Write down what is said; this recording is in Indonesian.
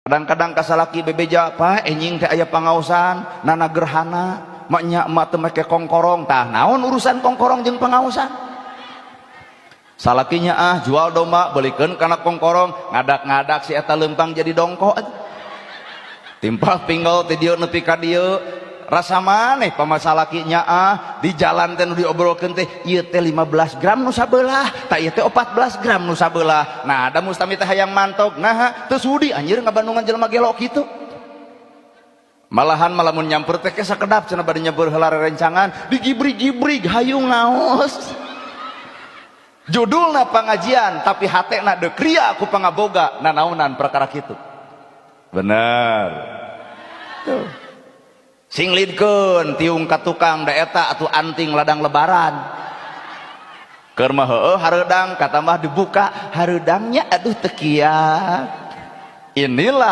kadang-kadang kasalaki bebeja Pak enjing teh aya pangaosan nana gerhana maknya emak teu make kongkorong tah naon urusan kongkorong jeung pangaosan salakinya jual domba belikeun kana kongkorong ngadak-ngadak si eta leumpang jadi dongko timpal pinggul ti dieu nepi ka dieu rasa maneh pamasalakinya di jalan teh nu diobrolkeun teh ieu teh 15 gram nu sabelah tah ieu teh 14 gram nu sabelah nah da mustami teh hayang mantog nah teu sudi anjir ngabandungan jelema gelo kitu malahan malamun nyamper teh sakedap cenah bade nyamper heula rerencangan digibrig-gibrig hayung naos judulna pangajian tapi hatena dekria ku pangaboga nanaonan perkara kitu bener tuh sing lidkeun tiung ka tukang da eta atuh anting ladang lebaran keur mah heueuh hareudang kata mah dibuka hareudangnya aduh teu kiat inilah